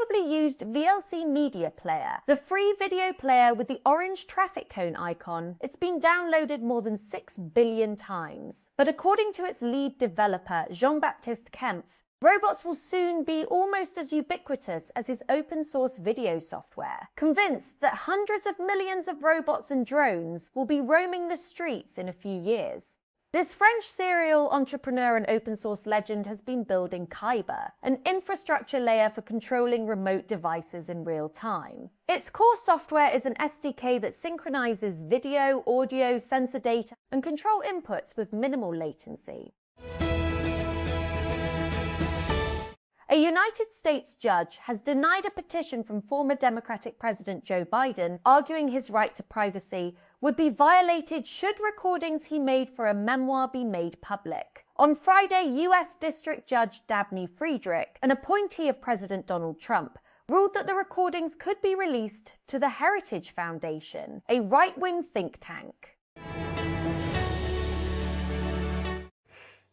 probably used VLC Media Player, the free video player with the orange traffic cone icon. It's been downloaded more than 6 billion times. But according to its lead developer, Jean-Baptiste Kempf, robots will soon be almost as ubiquitous as his open-source video software, convinced that hundreds of millions of robots and drones will be roaming the streets in a few years. This French serial entrepreneur and open-source legend has been building Kyber, an infrastructure layer for controlling remote devices in real time. Its core software is an SDK that synchronizes video, audio, sensor data, and control inputs with minimal latency. A United States judge has denied a petition from former Democratic President Joe Biden, arguing his right to privacy would be violated should recordings he made for a memoir be made public. On Friday, U.S. District Judge Dabney Friedrich, an appointee of President Donald Trump, ruled that the recordings could be released to the Heritage Foundation, a right-wing think tank.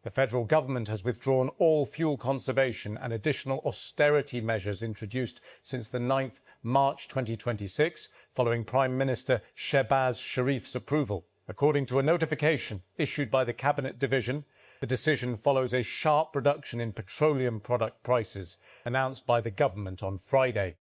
The federal government has withdrawn all fuel conservation and additional austerity measures introduced since the 9th March 2026, following Prime Minister Shehbaz Sharif's approval. According to a notification issued by the Cabinet Division, the decision follows a sharp reduction in petroleum product prices announced by the government on Friday.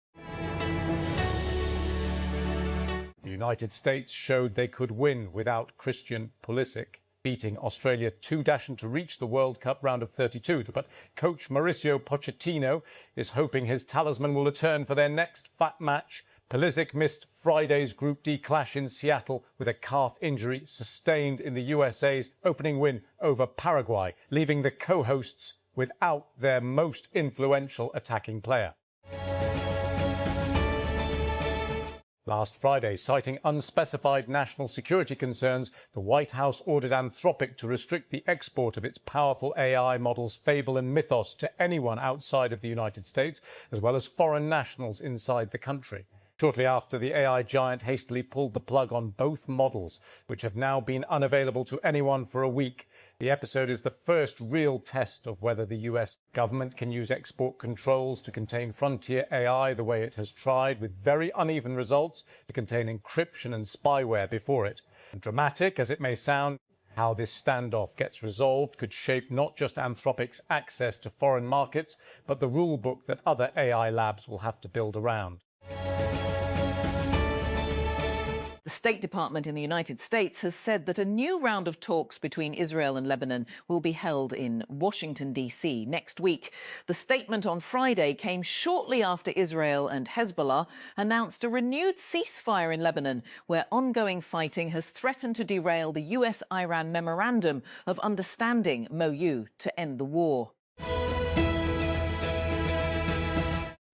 The United States showed they could win without Christian Pulisic, beating Australia 2-0 to reach the World Cup round of 32. But coach Mauricio Pochettino is hoping his talisman will return for their next fat match. Pulisic missed Friday's Group D clash in Seattle with a calf injury sustained in the USA's opening win over Paraguay, leaving the co-hosts without their most influential attacking player. Last Friday, citing unspecified national security concerns, the White House ordered Anthropic to restrict the export of its powerful AI models Fable and Mythos to anyone outside of the United States, as well as foreign nationals inside the country. Shortly after, the AI giant hastily pulled the plug on both models, which have now been unavailable to anyone for a week. The episode is the first real test of whether the US government can use export controls to contain frontier AI the way it has tried, with very uneven results, to contain encryption and spyware before it. And dramatic as it may sound, how this standoff gets resolved could shape not just Anthropic's access to foreign markets, but the rule book that other AI labs will have to build around. The State Department in the United States has said that a new round of talks between Israel and Lebanon will be held in Washington, D.C. next week. The statement on Friday came shortly after Israel and Hezbollah announced a renewed ceasefire in Lebanon, where ongoing fighting has threatened to derail the US-Iran Memorandum of Understanding, MOU, to end the war.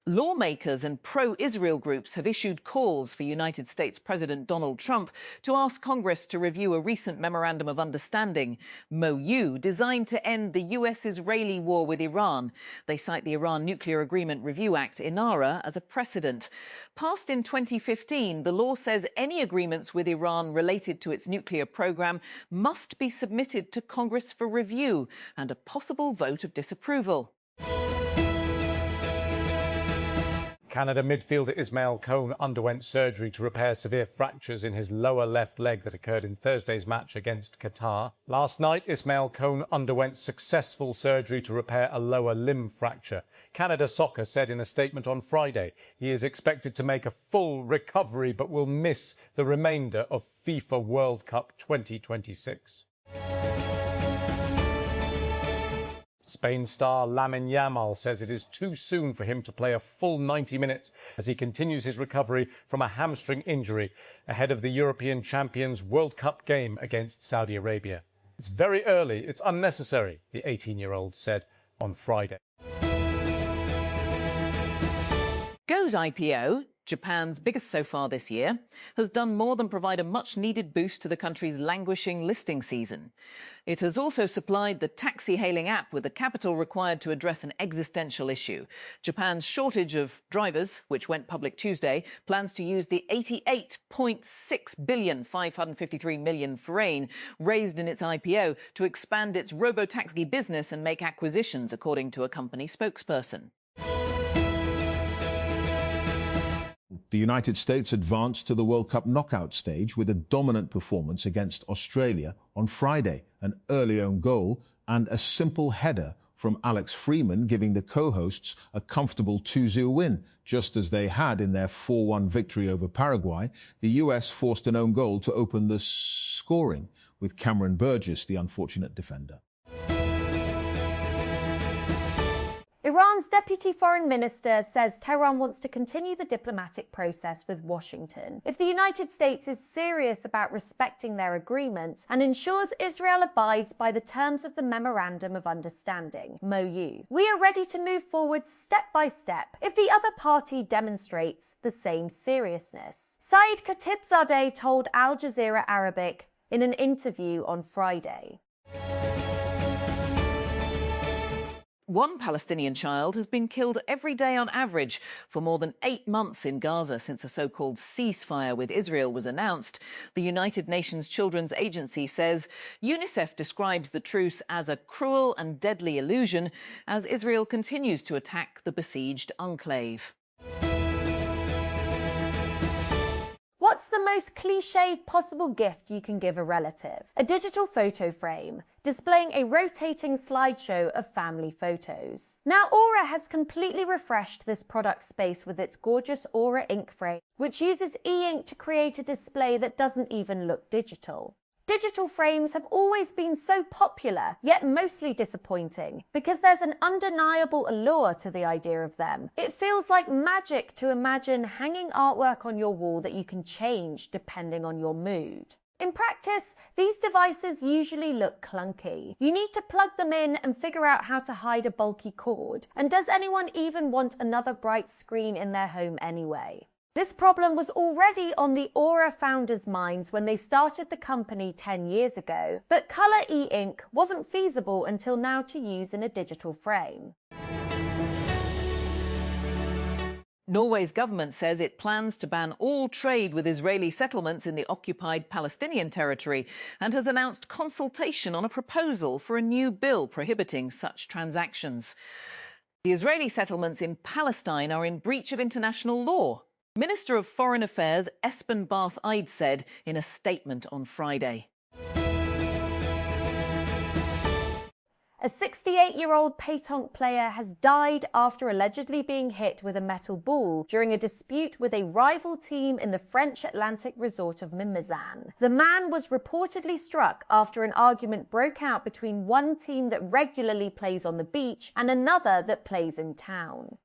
Lawmakers and pro-Israel groups have issued calls for United States President Donald Trump to ask Congress to review a recent Memorandum of Understanding, MOU, designed to end the US-Israeli war with Iran. They cite the Iran Nuclear Agreement Review Act, INARA, as a precedent. Passed in 2015, the law says any agreements with Iran related to its nuclear program must be submitted to Congress for review and a possible vote of disapproval. Canada midfielder Ismail Kone underwent surgery to repair severe fractures in his lower left leg that occurred in Thursday's match against Qatar. Last night, Ismail Kone underwent successful surgery to repair a lower limb fracture. Canada Soccer said in a statement on Friday he is expected to make a full recovery but will miss the remainder of FIFA World Cup 2026. Spain star Lamine Yamal says it is too soon for him to play a full 90 minutes as he continues his recovery from a hamstring injury ahead of the European Champions World Cup game against Saudi Arabia. It's very early, it's unnecessary, the 18-year-old said on Friday. Go's IPO, Japan's biggest so far this year, has done more than provide a much-needed boost to the country's languishing listing season. It has also supplied the taxi-hailing app with the capital required to address an existential issue. Japan's shortage of drivers, which went public Tuesday, plans to use the 88.6,553 million forint raised in its IPO to expand its robo-taxi business and make acquisitions, according to a company spokesperson. The United States advanced to the World Cup knockout stage with a dominant performance against Australia on Friday, an early own goal and a simple header from Alex Freeman giving the co-hosts a comfortable 2-0 win. Just as they had in their 4-1 victory over Paraguay, the US forced an own goal to open the scoring, with Cameron Burgess the unfortunate defender. Iran's deputy foreign minister says Tehran wants to continue the diplomatic process with Washington if the United States is serious about respecting their agreement and ensures Israel abides by the terms of the Memorandum of Understanding, MOU. We are ready to move forward step by step if the other party demonstrates the same seriousness, Saeed Khatibzadeh told Al Jazeera Arabic in an interview on Friday. One Palestinian child has been killed every day on average for more than 8 months in Gaza since a so-called ceasefire with Israel was announced. The United Nations Children's Agency says UNICEF describes the truce as a cruel and deadly illusion as Israel continues to attack the besieged enclave. What's the most cliched possible gift you can give a relative? A digital photo frame, displaying a rotating slideshow of family photos. Now Aura has completely refreshed this product space with its gorgeous Aura ink frame, which uses e-ink to create a display that doesn't even look digital. Digital frames have always been so popular, yet mostly disappointing, because there's an undeniable allure to the idea of them. It feels like magic to imagine hanging artwork on your wall that you can change depending on your mood. In practice, these devices usually look clunky. You need to plug them in and figure out how to hide a bulky cord. And does anyone even want another bright screen in their home anyway? This problem was already on the Aura founders' minds when they started the company 10 years ago, but colour e-ink wasn't feasible until now to use in a digital frame. Norway's government says it plans to ban all trade with Israeli settlements in the occupied Palestinian territory and has announced consultation on a proposal for a new bill prohibiting such transactions. The Israeli settlements in Palestine are in breach of international law. Minister of Foreign Affairs Espen Barth Eide said in a statement on Friday. A 68-year-old pétanque player has died after allegedly being hit with a metal ball during a dispute with a rival team in the French Atlantic resort of Mimizan. The man was reportedly struck after an argument broke out between one team that regularly plays on the beach and another that plays in town.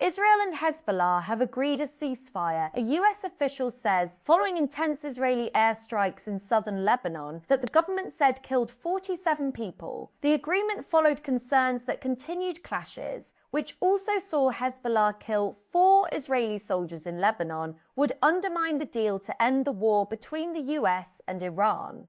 Israel and Hezbollah have agreed a ceasefire. A US official says, following intense Israeli airstrikes in southern Lebanon, that the government said killed 47 people. The agreement followed concerns that continued clashes, which also saw Hezbollah kill 4 Israeli soldiers in Lebanon, would undermine the deal to end the war between the US and Iran.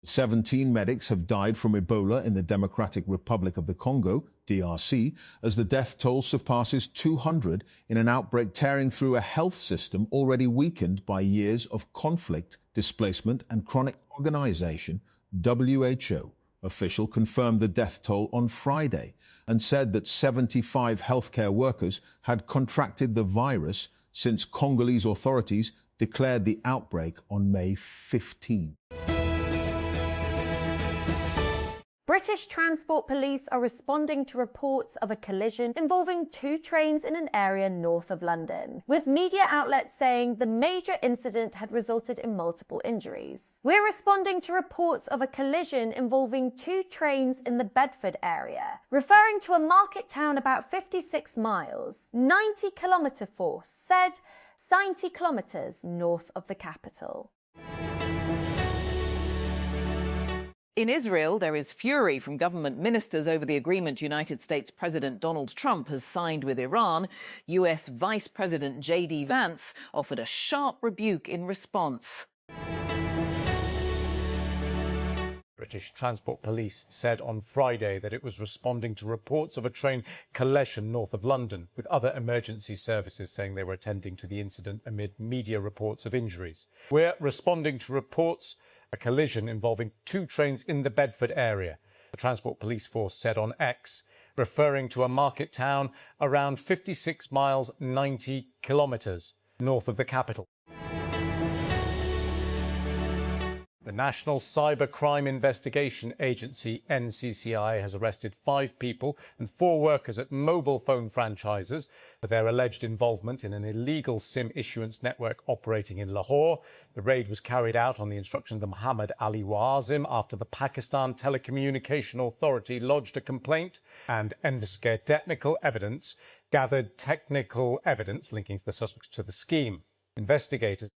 17 medics have died from Ebola in the Democratic Republic of the Congo, DRC, as the death toll surpasses 200 in an outbreak tearing through a health system already weakened by years of conflict, displacement and chronic organization. WHO official confirmed the death toll on Friday and said that 75 healthcare workers had contracted the virus since Congolese authorities declared the outbreak on May 15. British Transport Police are responding to reports of a collision involving 2 trains in an area north of London, with media outlets saying the major incident had resulted in multiple injuries. We're responding to reports of a collision involving 2 trains in the Bedford area, referring to a market town about 56 miles, 90-kilometre force, said 90 kilometres north of the capital. In Israel, there is fury from government ministers over the agreement United States President Donald Trump has signed with Iran. US Vice President J.D. Vance offered a sharp rebuke in response. British Transport Police said on Friday that it was responding to reports of a train collision north of London, with other emergency services saying they were attending to the incident amid media reports of injuries. We're responding to reports a collision involving 2 trains in the Bedford area, the Transport Police Force said on X. referring to a market town around 56 miles 90 kilometres north of the capital. The National Cybercrime Investigation Agency, NCCI, has arrested 5 people and 4 workers at mobile phone franchises for their alleged involvement in an illegal SIM issuance network operating in Lahore. The raid was carried out on the instructions of Muhammad Ali Wazim after the Pakistan Telecommunication Authority lodged a complaint and investigated technical evidence linking the suspects to the scheme. Investigators.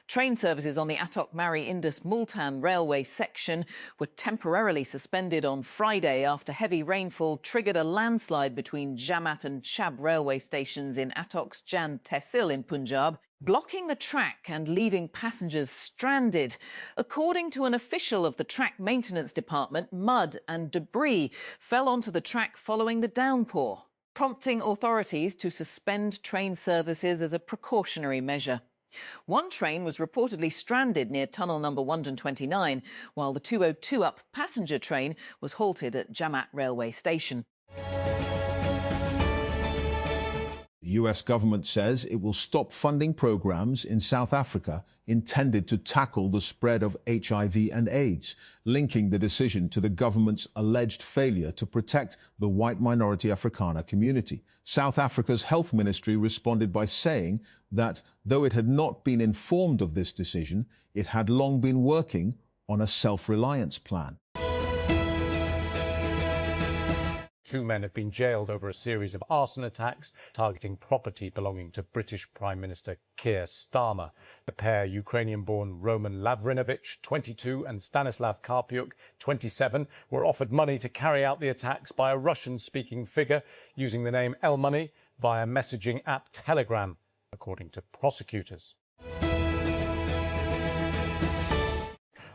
Train services on the Attock-Mari-Indus-Multan railway section were temporarily suspended on Friday after heavy rainfall triggered a landslide between Jamaat and Chab railway stations in Attock's Jan Tehsil in Punjab, blocking the track and leaving passengers stranded. According to an official of the track maintenance department, mud and debris fell onto the track following the downpour, prompting authorities to suspend train services as a precautionary measure. One train was reportedly stranded near tunnel number 129, while the 202 up passenger train was halted at Jamaat railway station. The US government says it will stop funding programs in South Africa intended to tackle the spread of HIV and AIDS, linking the decision to the government's alleged failure to protect the white minority Afrikaner community. South Africa's health ministry responded by saying that though it had not been informed of this decision, it had long been working on a self-reliance plan. 2 men have been jailed over a series of arson attacks targeting property belonging to British Prime Minister Keir Starmer. The pair, Ukrainian-born Roman Lavrinovich, 22, and Stanislav Karpiuk, 27, were offered money to carry out the attacks by a Russian-speaking figure using the name El Money via messaging app Telegram, according to prosecutors.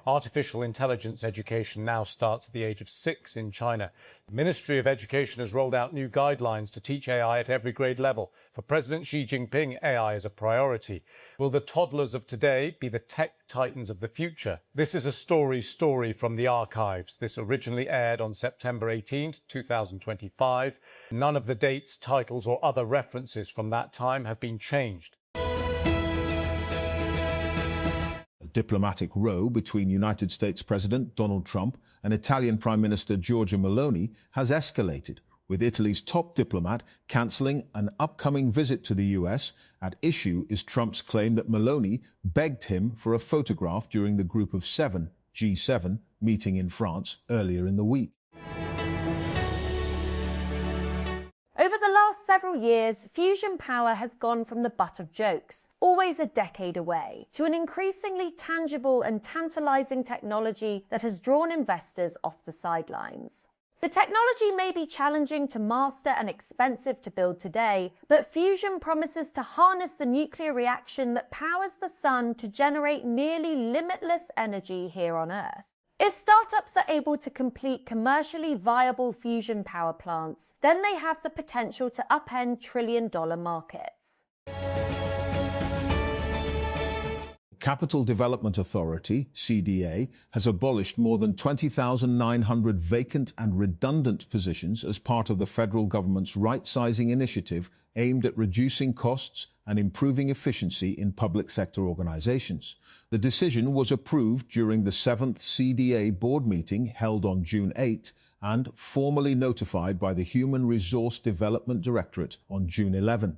Artificial intelligence education now starts at the age of 6 in China. The Ministry of Education has rolled out new guidelines to teach AI at every grade level. For President Xi Jinping, AI is a priority. Will the toddlers of today be the tech titans of the future? This is a story from the archives. This originally aired on September 18, 2025. None of the dates, titles or other references from that time have been changed. Diplomatic row between United States President Donald Trump and Italian Prime Minister Giorgia Meloni has escalated, with Italy's top diplomat cancelling an upcoming visit to the US. At issue is Trump's claim that Meloni begged him for a photograph during the Group of 7, G7, meeting in France earlier in the week. Over the last several years, fusion power has gone from the butt of jokes, always a decade away, to an increasingly tangible and tantalizing technology that has drawn investors off the sidelines. The technology may be challenging to master and expensive to build today, but fusion promises to harness the nuclear reaction that powers the sun to generate nearly limitless energy here on Earth. If startups are able to complete commercially viable fusion power plants, then they have the potential to upend trillion-dollar markets. Capital Development Authority, CDA, has abolished more than 20,900 vacant and redundant positions as part of the federal government's right-sizing initiative aimed at reducing costs and improving efficiency in public sector organizations. The decision was approved during the 7th CDA board meeting held on June 8 and formally notified by the Human Resource Development Directorate on June 11.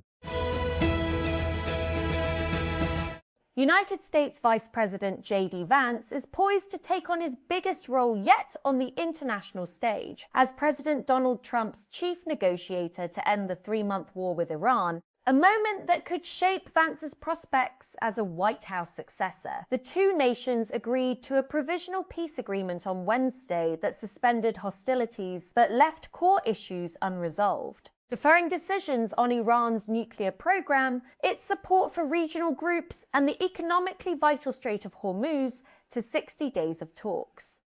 United States Vice President J.D. Vance is poised to take on his biggest role yet on the international stage as President Donald Trump's chief negotiator to end the 3-month war with Iran, a moment that could shape Vance's prospects as a White House successor. The two nations agreed to a provisional peace agreement on Wednesday that suspended hostilities but left core issues unresolved, deferring decisions on Iran's nuclear program, its support for regional groups, and the economically vital Strait of Hormuz to 60 days of talks.